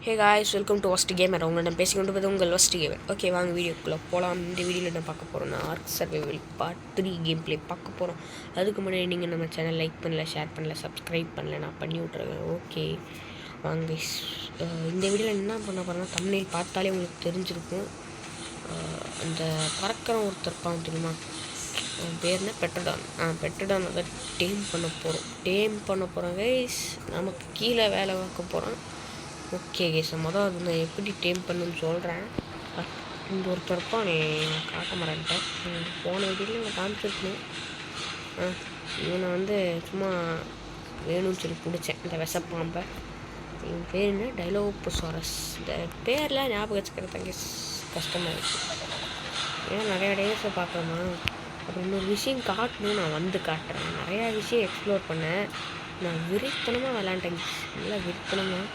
Hey guys, welcome to worst gamer. உங்களிடம் பேசிக்கொண்டு போது உங்கள் வஸ்ட் கேமர். ஓகே, வாங்க வீடியோக்குள்ளே போகலாம். இந்த வீடியோவில் நான் பார்க்க போகிறோம் Ark survival part 3 gameplay பார்க்க போகிறோம். அதுக்கு முன்னாடி நீங்கள் நம்ம சேனல் லைக் பண்ணல, ஷேர் பண்ணல, சப்ஸ்கிரைப் பண்ணல, நான் பண்ணி விட்ருவேன். ஓகே வாங்க. இந்த வீடியோவில் என்ன பண்ண போகிறோன்னா, தம்ப்நெயில் பார்த்தாலே உங்களுக்கு தெரிஞ்சிருக்கும். அந்த பறக்கிற ஒருத்தர் இருப்பான் தெரியுமா, பேர் என்ன, பெட்டடான் அதை டேம் பண்ண போகிறோம் கைஸ். நமக்கு கீழே வேலை பார்க்க போகிறோம். ஓகே கைஸ், அது நான் எப்படி டேம் பண்ணுன்னு சொல்கிறேன். இந்த ஒருத்தருப்பா நீ காட்ட மாட்டேன்ட்டேன். போன வீட்டில் நான் காமிச்சிருக்கணும். இவனை சும்மா வேணும்னு சொல்லி பிடிச்சேன், இந்த விஷப்பாம்பை. இவன் பேர் என்ன, டைலோபோசாரஸ். இந்த பேர்லாம் ஞாபகம் வச்சுக்கிறதாங்க கஷ்டமாக இருக்குது. ஏன்னா நிறையா டேஸை பார்க்கணுமா. அப்புறம் இன்னொரு விஷயம் காட்டணும், நான் காட்டுறேன். நிறையா விஷயம் எக்ஸ்ப்ளோர் பண்ணேன். நான் விரித்தனமாக விளாண்டேங்க, நல்லா விரித்தனமாக.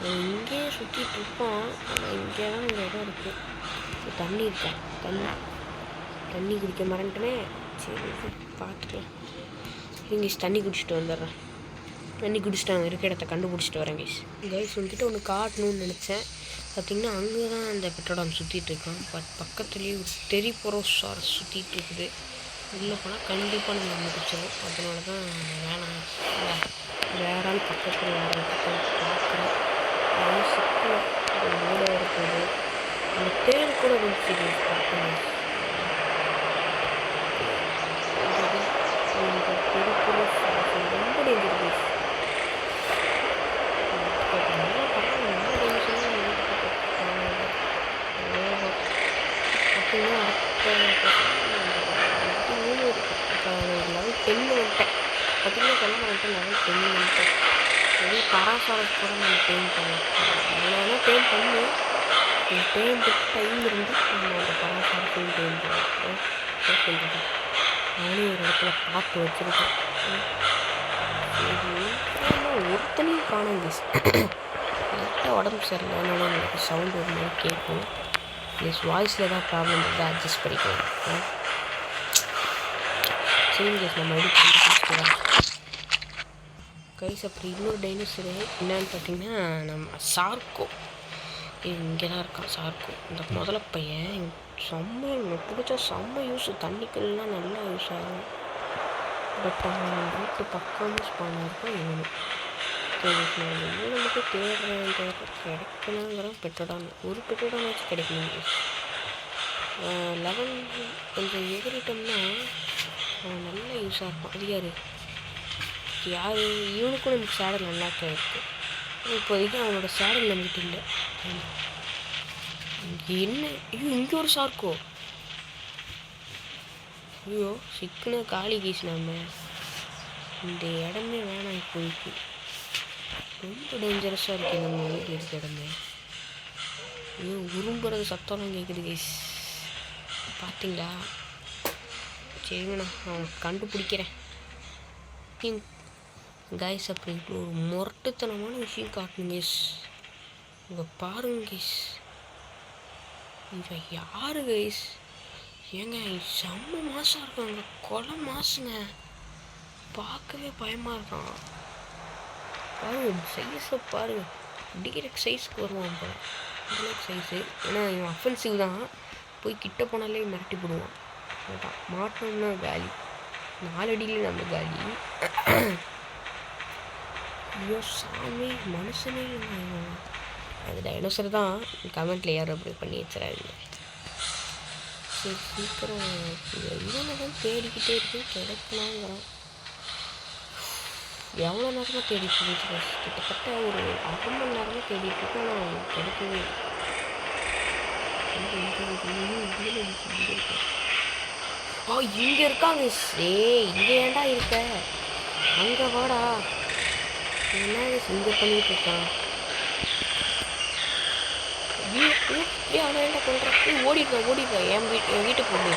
இங்கேயே சுற்றிட்டு இருப்போம். ஆனால் இங்கே தான் ஒரு இடம் இருக்குது, தண்ணி இருக்கேன். தண்ணி குடிக்க மறந்துட்டேனே. சரி பார்த்துக்கலாம். இங்கே தண்ணி குடிச்சிட்டு வந்துடுறேன். தண்ணி குடிச்சிட்டு அங்கே இருக்க இடத்த கண்டுபிடிச்சிட்டு வரேன் கைஸ் ஒன்று காட்டணும்னு நினச்சேன். பார்த்திங்கன்னா அங்கே தான் அந்த பெட்ரோடான் சுற்றிட்டு இருக்கான். பக்கத்துலேயே ஒரு டெரிபோரோசாரஸ் சுற்றிட்டு இருக்குது. உள்ளே போனால் கண்டிப்பாக நம்ம முடிச்சிடும். அதனால தான் வேணாம், வேறால் பக்கத்தில் வேறு பார்க்குறேன். சிக்கல் மூட இருக்குது. அந்த தேர் கூட இருந்துச்சு பார்க்கணும். ரொம்ப டேஞ்சர் லெவல் 10 வந்துட்டேன். பார்த்தீங்கன்னா சொல்ல மாட்டேன், லெவல் 10 வந்துட்டேன். இதே பராசாரஸ் கூட நம்ம டேம் பண்ணலாம். அதனால டேம் பண்ணி டேம் டைம் இருந்து நம்ம அந்த பராசாரத்தையும் டேம் பண்ணலாம். சொல்கிறது நானே ஒரு இடத்துல பார்த்து வச்சுருக்கேன். ஒருத்தனையும் காணும் ப்ளீஸ். லைட்டாக உடம்பு சரியில்லை, எனக்கு சவுண்டு ஒரு மாதிரி கேட்கும். ப்ளீஸ் வாய்ஸில் தான் ப்ராப்ளம் இருந்தால் அட்ஜஸ்ட் பண்ணிக்கலாம். சரி கேஸ், நம்ம எப்படி கண்டுபிடிச்சிட்டு வரோம் கைஸ். அப்புறம் இன்னொரு டைனோசரு என்னன்னு பார்த்தீங்கன்னா, நம்ம சார்கோ இங்கே தான் இருக்கான். சார்கோ இந்த முதல்ல பையன் செம்ம பிடிச்சா செம்ம யூஸ். தண்ணிக்கெல்லாம் நல்லா யூஸ் ஆகும். பட் அவன் வீட்டு பக்கமும் ஸ்பான் இருக்கும். இவனும் நமக்கு தேடுறேன் கிடைக்கலாங்கிற பெட்ரோடான். ஒரு பெட்ரோடான் வச்சு கிடைக்கணும். 11 கொஞ்சம் எகிரிட்டோம்னா அவன் நல்லா யூஸாக இருப்பான். அது யார் இவனுக்கும் நமக்கு சேடல் நல்லா இருக்குது. இப்போதைக்கு அவனோட சேடல் நம்மகிட்ட இல்லை. என்ன இங்கே ஒரு சார்க்கோ. ஐயோ சிக்கன காலி கீஸ். நம்ம இந்த இடமே வேணாம் இப்போதைக்கு. ரொம்ப டேஞ்சரஸாக இருக்குது நம்ம வீட்டில் இருக்க இடமே. ஐயோ உரும்புறது சத்தம்லாம் கேட்குது கைஸ், பார்த்தீங்களா? சரிங்கண்ணா, அவன் கண்டுபிடிக்கிறேன் கைஸ். அப்படி ஒரு முரட்டுத்தனமான விஷயம் காட்டணும் கைஸ். இங்கே பாருங்க கைஸ், இவன் யாரு கைஸ்? ஏங்க செம்ம மாசம் இருக்காங்க, கொலை மாசுங்க. பார்க்கவே பயமாக இருக்கான். பாருங்க சைஸை பாருங்க, டிரெக்ட் சைஸ்க்கு வருவான் போல. Direct size. ஏன்னா இவன் அஃபென்சிவ் தான், போய் கிட்ட போனாலே மிரட்டி போடுவான். மாட்டோம்னா காலி, 4 அடியிலே நம்ம காலி. ஐயோ சாமி, மனுஷனே அது டைனோசர் தான். கமெண்ட்டில் யாரும் அப்படி பண்ணி வச்சுறாங்க. சரி சீக்கிரம் இவனை தான் தேடிக்கிட்டே இருக்கு, கிடைக்கலாங்கிறான். எவ்வளோ நேரமாக தேடிட்டு இருந்துச்சு, கிட்டத்தட்ட ஒரு 1/2 மணி நேரமாக தேடிட்டு இருக்கோம். ஆனால் கிடைக்கவே இங்கே இருக்காங்க. இங்கே ஏன்டா இருக்க, அங்கே வாடா. என்ன இங்கே பண்ணிட்டு இருக்கான்? அவனை என்ன பண்ணுறான்? ஓடிடுறா என் வீட்டுக்கு போடு.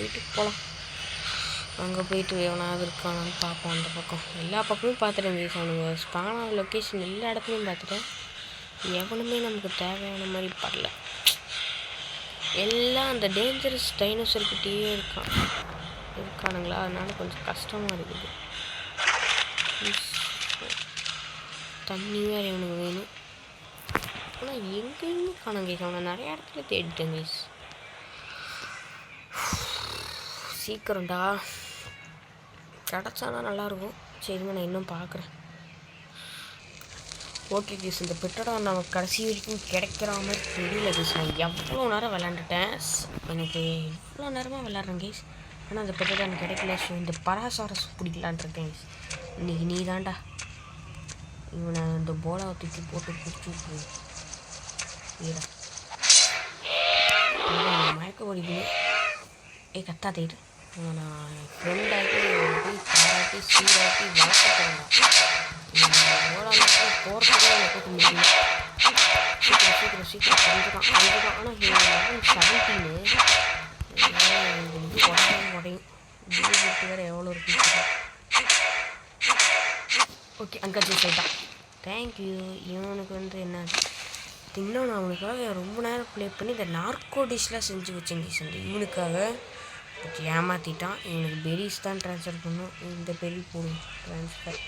வீட்டுக்கு போகலாம். அங்கே போயிட்டு எவனாவது இருக்கானான்னு பார்ப்போம். அந்த பக்கம் எல்லா பக்கமும் பார்த்துட்டேன் கைஸ். அவனுங்க ஸ்பானான லொக்கேஷன் எல்லா இடத்துலையும் பார்த்துட்டேன். எவனுமே நமக்கு தேவையான மாதிரி படல. எல்லாம் அந்த டேஞ்சரஸ் டைனோசர்கிட்டயே இருக்கானுங்களா, அதனால கொஞ்சம் கஷ்டமாக இருக்குது. தண்ணி வேறு இவனுக்கு வேணும். ஆனால் எங்கேயுமே காணும் கைஸ். அவனை நிறைய இடத்துல தேடிட்டேன் கைஸ். சீக்கிரம்டா கிடச்சானா நல்லாயிருக்கும். சரிங்க, நான் இன்னும் பார்க்குறேன். ஓகே கைஸ், இந்த பெட்டோட நமக்கு கடைசி வரைக்கும் கிடைக்கிற மாதிரி தெரியல கைஸ். நான் எவ்வளோ நேரம் விளாண்டுட்டேன். எனக்கு இவ்வளோ நேரமாக விளாட்றேன் கைஸ். ஆனால் அந்த பெட்டோட எனக்கு கிடைக்கல. ஸோ இந்த பராசாரஸ் பிடிக்கலான் இருக்கேன் கைஸ். இன்றைக்கி நீ தான்டா இவனை இந்த போலாவை தூக்கி போட்டு பிடிச்சி விட்ருவேன். மயக்க ஓடிக்கணும். கத்தா தேடு நான் ஃப்ரெண்டாக்கி போய் பாராட்டி சீராட்டி வளர்க்க போகிறேன்டா. போலாவில் போகிறதுக்கு என்னை போட்டு முடியும். சீக்கிரம் கொஞ்சம் ஆனால் 17 உடையும் வீட்டு வேறு எவ்வளோ இருக்கு. ஓகே, அங்கே போயிட்டான். தேங்க்யூ. இவனுக்கு என்ன இன்னும் நான் அவனுக்காக ரொம்ப நேரம் ப்ளே பண்ணி இந்த நார்கோ டிஷ்லாம் செஞ்சு வச்சேன் கைஸ். அந்த இவனுக்காக ஏமாற்றிட்டான். இவனுக்கு பெரிஸ் தான் ட்ரான்ஸ்ஃபர் பண்ணும். இந்த பெரி போடும் ட்ரான்ஸ்ஃபர்.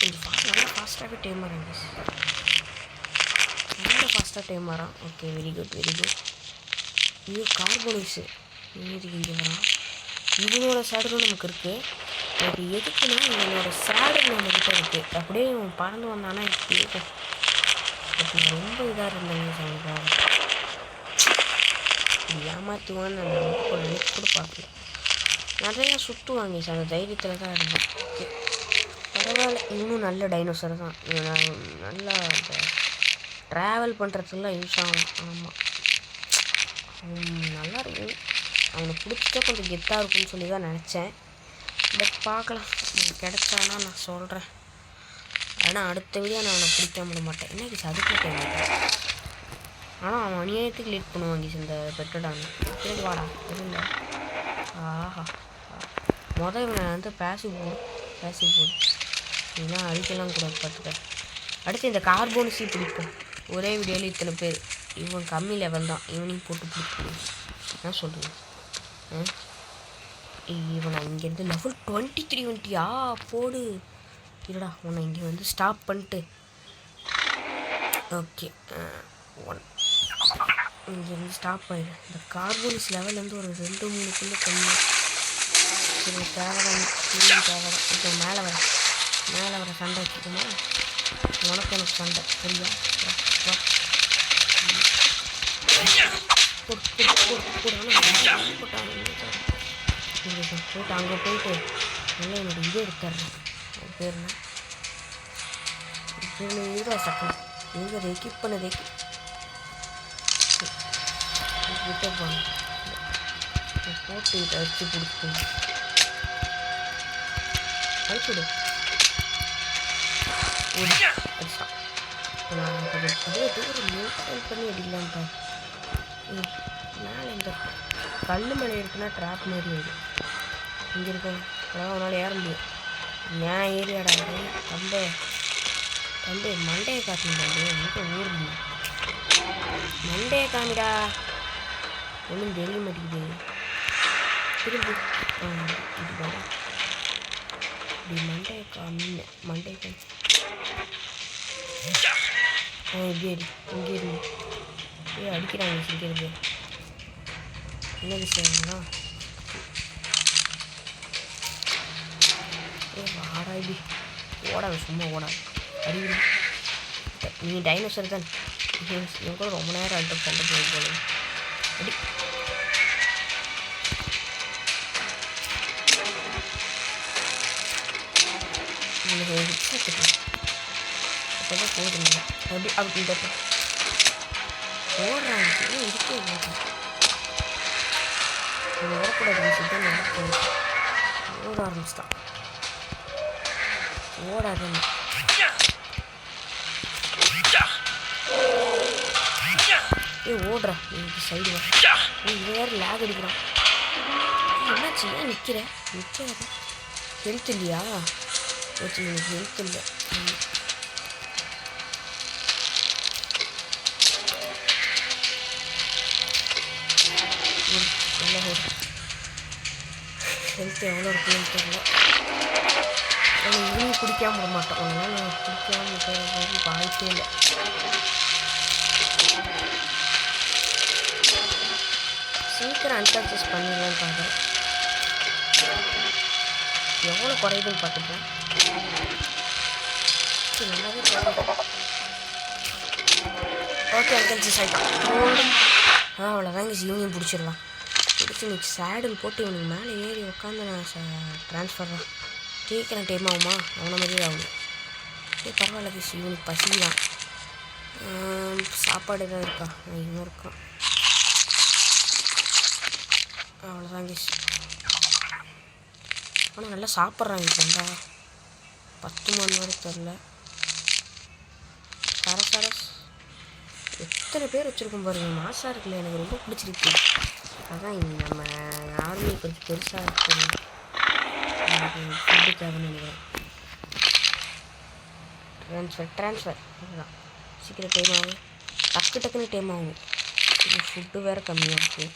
கொஞ்சம் நல்லா ஃபாஸ்ட்டாகவே டைம் வரான் கைஸ். நல்லா ஃபாஸ்ட்டாக டைம் வரான். Okay, very good. இது கார்போனைஸு இதுக்கு இங்கே வரான். இவனோட சேடலும் நமக்கு இருக்குது. அது எதுக்குன்னா இவனோட சேடல் நம்மக்கிட்ட இருக்குது. அப்படியே இவன் பறந்து வந்தானா இருக்கும். பட் நான் ரொம்ப இதாக இருந்தேங்க அவனுக்காக. ஏமாற்றுவான்னு நான் நினைக்க கூட பார்க்கல. நிறையா சுற்றுவாங்க சார். அந்த தைரியத்தில் தான் இருந்தேன். ஓகே, பரவாயில்ல. இன்னும் நல்ல டைனோசர் தான். நல்லா அந்த ட்ராவல் பண்ணுறதுலாம் யூஸ் ஆகும். ஆமாம், நல்லா இருக்கும். அவனை பிடிச்சிட்டா கொஞ்சம் கெத்தாக இருக்கும்னு சொல்லி தான் நினச்சேன். பட் பார்க்கலாம், கிடைச்சானா நான் சொல்கிறேன். ஆனால் அடுத்த வீடியோ நான் அவனை பிடிக்க முடிய மாட்டேன். என்ன அதுக்கு டைம் ஆகிட்டேன். ஆனால் அவன் அநியாயத்துக்கு லேட் பண்ணுவாங்க இந்த பெட்டடானு. சரி வாடா இருங்க. ஆஹா, இவனை வந்து பேசிவ் போடு. இதெல்லாம் அடிக்கலாம் கூட பார்த்துக்க. அடுத்து இந்த கார்போனிஸி பிடிப்போம். ஒரே வீடியோவில் இத்தனை பேர். இவன் கம்மி லெவல் தான். இவனையும் போட்டு பிடிக்கணும். என்ன சொல்கிறேன். இவனை இங்கேருந்து லெவல் 23 வந்துட்டியா போடு. இருடா, உன்னை இங்கே வந்து ஸ்டாப் பண்ணிட்டு ஓகே 1 இங்கேருந்து ஸ்டாப் ஆகிடு. இந்த கார்போனிஸ் லெவல் வந்து ஒரு 2-3 கம்மி. சரி, தேவைதான். இப்போ மேலே வர சண்டை வச்சுக்கோமா. எனக்கு சண்டை சரியா. போட்டு அங்கே போயிட்டு நல்லா என்னோட இது எடுத்துட்றேன். பேர் இதுதான் சட்டம். எங்கே அதை எக்கிப் பண்ணது கிட்ட போகணும். போட்டு இதை வச்சு பிடிக்கணும். அடிச்சுடு. அடிச்சா நான் அப்படியே தூரம் மூவ் பண்ணி அடிக்கலான்ப்பா. மேலே இந்த கல் மேலே இருக்குன்னா ட்ராப் மாதிரி ஆயிடும். இங்கே இருக்கும் அதாவது அவனால் ஏற முடியும். ஏன் ஏரியாடா தம்பே மண்டையை காட்டினாரு. எங்கே ஊர் மண்டையை காமிடா. ஒன்றும் தெரிய மாட்டேங்குது. திரும்பி இதுதான் இப்படி மண்டையை காமி இப்படி இங்கே இருந்து அடிக்கிறாங்க. சிரிக்கிறது என்ன விஷயம்னா வாடா இப்படி ஓடாது. சும்மா ஓடாது. அறிவு நீ டைனோசர் தான். இவன் கூட ரொம்ப நேரம் அல்ட்ட போய் போல அடி. அப்போதான் போதுங்க. அப்படி இந்த ஓடுறாங்க இருக்கே இது வரக்கூடாது. சித்தம் நல்லா ஓட ஆரம்பிச்சிட்டான். ஓடாது ஓடுறா. எனக்கு சைடு இது வேறு லேக் அடிக்கிறான். என்னாச்சு ஏன் நிற்கிறேன்? நிற்காத ஹெல்த் இல்லையா? ஓகே எனக்கு ஹெல்த் இல்லை. நல்லா ஒரு ஹெல்த் எவ்வளோ இருக்குன்னு தெரியல. இவங்க குடிக்காமல் விட மாட்டோம். அதனால் நான் குடிக்காமல் போகிறது வாய்ப்பே இல்லை. சீக்கிரம் அன்கான்சியஸ் பண்ணிடலான்னு பார்க்குறேன். எவ்வளோ குறையுதுன்னு பார்த்துட்டேன். நல்லாவே குறையுது. ஓகே அன்கான்சியஸ் ஆகிட்டான். அவ்வளோதாங்க ஈவினிங் பிடிச்சிடலாம். பிடிச்சி இன்னைக்கு சேடில் போட்டு இவனுக்கு மேலே ஏறி உட்காந்து நான் ட்ரான்ஸ்ஃபர் சீக்கிரம் டைம் ஆகுமா? அவனை மாதிரி ஆகும். பரவாயில்ல கிஸ், இவனுக்கு பசி தான். சாப்பாடு எதாவது இருக்கா? இன்னும் இருக்கான். அவ்வளோதான் கிஸ். ஆனால் நல்லா சாப்பிட்றாங்க நல்லா. 10 மணி வரைக்கும் தெரில. சரஸ் எத்தனை பேர் வச்சுருக்கோம் பாருங்க. மாசாக இருக்குல்ல, எனக்கு ரொம்ப பிடிச்சிருக்கு. அதான் நம்ம ஆர்மி கொஞ்சம் பெருசாக இருக்கு. ஃபுட்டுக்காகன்னு நினைக்கிறேன். ட்ரான்ஸ்ஃபர் அதுதான் சீக்கிரம் டைம் ஆகும். டக்குன்னு டைம் ஆகும். இது ஃபுட்டு வேறு கம்மியாக இருக்குது.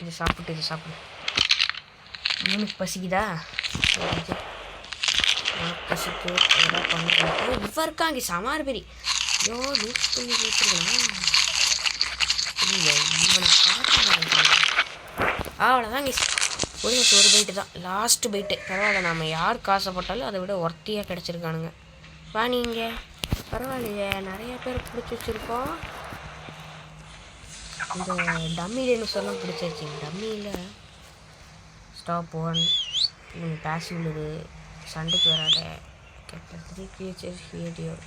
இது சாப்பிடு. இவனுக்கு பசிக்குதா? பசிக்கு எதாவது பண்ணுறேன். இவ இருக்காங்க சமார் பெரி. ஐயோ லூஸ் பண்ணி வச்சுருக்கலாம். இவனை பார்த்து அவ்வளோதாங்க. ஒரு பைட்டு தான் லாஸ்ட்டு பைட்டு. பரவாயில்ல, நம்ம யார் காசைப்பட்டாலும் அதை விட ஒர்த்தியாக கிடச்சிருக்கானுங்க. வா நீங்கள். பரவாயில்லையே, நிறையா பேர் பிடிச்சி வச்சுருக்கோம். இந்த டம்மி டைனோசர்லாம் பிடிச்சாச்சு. டம்மியில் ஸ்டாப் 1 பேசிவ் உள்ளது. சண்டைக்கு வராத கெட்ட 3 கிரியேச்சர்ஸ் ஹியர்.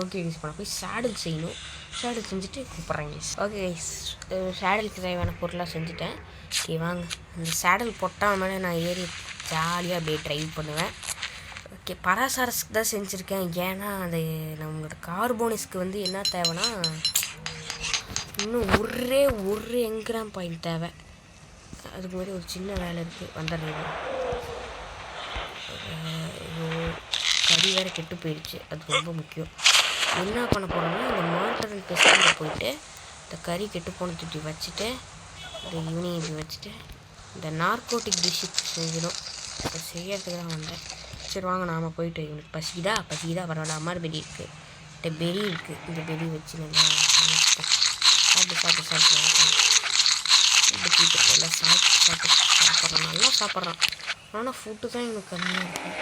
ஓகே கைஸ், பண்ண போய் சேடில் செய்யணும். சேடில் செஞ்சுட்டு கூப்பிட்றேன் கைஸ். ஓகே கைஸ், சேடலுக்கு தேவையான பொருளாக செஞ்சுட்டேன். ஓகே வாங்க, அந்த சேடல் போட்டால் மேலே நான் ஏறி ஜாலியாக அப்படியே ட்ரைவ் பண்ணுவேன். ஓகே, பராசாரஸ்க்கு தான் செஞ்சுருக்கேன். ஏன்னா அது நம்மளோட கார்போனிஸ்க்கு வந்து என்ன தேவைன்னா, இன்னும் ஒரு எங்கிராம் பாயிண்ட் தேவை. அதுக்கு முன்னாடி ஒரு சின்ன வேலை இருக்குது, வந்துடுறேன். கறி வேறு கெட்டு போயிடுச்சு, அது ரொம்ப முக்கியம். என்ன பண்ண போகிறோம்னா, இந்த மாட்டர் டெஸ்ட்டில் போயிட்டு இந்த கறி கெட்டு போன துட்டி வச்சுட்டு இந்த ஈவினிங் இப்படி வச்சுட்டு இந்த நார்கோட்டிக் டிஷ்ஷு செஞ்சிடும். அதை செய்யறதுக்கு தான் வந்தேன். சரி வாங்க நாம் போயிட்டு. இவனுக்கு பசிக்குதா பரவாயில்ல. அம்மார் பெரி இருக்குது, இந்த பெரி இருக்குது. இந்த பெரி வச்சு நல்லா சாப்பிட்டு நல்லா சாப்பிட்றான். நல்லா சாப்பிட்றான். ஆனால் ஃபுட்டு தான் எனக்கு கம்மியாக இருக்கும்.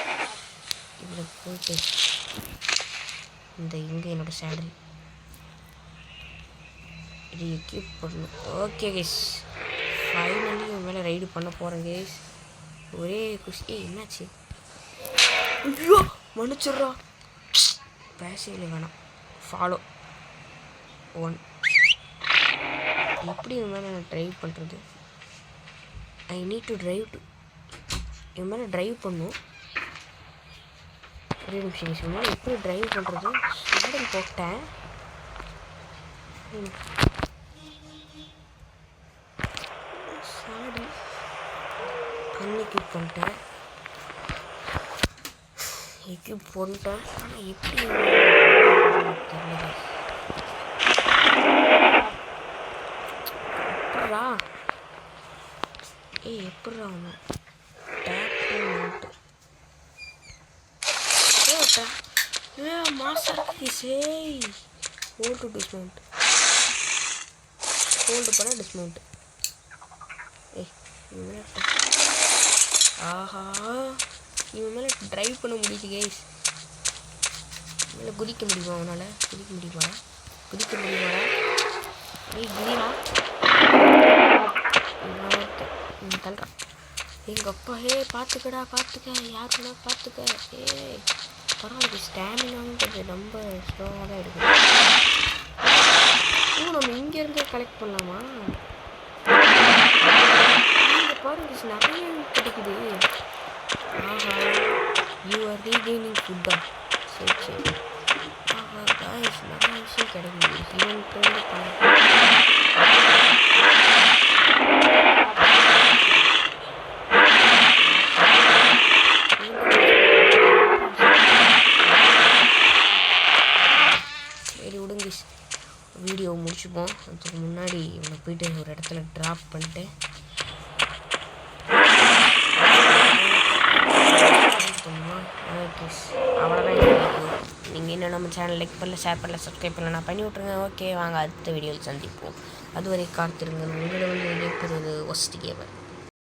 இதில் போயிட்டு இந்த இங்கே என்னோடய சேடல் இது எக்யூப் பண்ணணும். ஓகே கைஸ், ஃபைனலி இவன் மேலே ரைடு பண்ண போகிறேன் கைஸ். ஒரே குஷி. என்னாச்சு? ஐயோ மன்னிச்சிட்றா. பேசிவில் வேணாம். ஃபாலோ 1. எப்படி இவன் மேலே நான் ட்ரைவ் பண்ணுறது? I need to drive to. இவன் மேலே ட்ரைவ் பண்ணும். ஒரே நிமிஷம் எப்படி ட்ரைவ் பண்ணுறது? சேடல் போட்டேன். சேடல் அன்எக்யூப் பண்ணிட்டேன். எக்யூப் பண்ணிட்டேன். ஆனால் எப்படி தெரியல. எப்படா எப்படா அவனை tape master hold dismount. Hold பண்ண டிஸ்மவுண்ட். ஆஹா, இவன் மேலே ட்ரைவ் பண்ண முடியுது கைஸ். மேலே குதிக்க முடியுமா அவனால்? குதிக்க முடியுமா? குதிரா தள்ளுறான். எங்கள் அப்பா பார்த்துக்க யாருன்னா பார்த்துக்க. பரவாயில்ல, ஸ்டாமினாவும் கொஞ்சம் ரொம்ப ஸ்லோவாக தான் இருக்குது. நம்ம இங்கேருந்து கலெக்ட் பண்ணலாமா? இங்கே பாருங்க நிறைய கிடைக்குது. ஆஹா, யூ ஆர் ரீகெய்னிங் ஃபுட்டா? சரி ஆஹா காய்ஸ், நைஸ். ஈஸியாக கிடைக்கும். ஈவெண்ட் வந்து பண்ண சரி விடுங்க, வீடியோ முடிச்சுப்போம். அதுக்கு முன்னாடி இவனை போயிட்டு ஒரு இடத்துல ட்ராப் பண்ணிட்டு ஓகே அவ்வளோதான் இந்த வீடியோ. நீங்கள் இன்னும் நம்ம சேனல் லைக் பண்ணல, ஷேர் பண்ணல, சப்ஸ்கிரைப் பண்ணல, நான் பண்ணி விட்ருங்க. ஓகே வாங்க அடுத்த வீடியோவில் சந்திப்போம். அதுவரை காத்திருங்கள். உங்களை வந்து இணைப்பது ஒஸ்ட் கேமர்.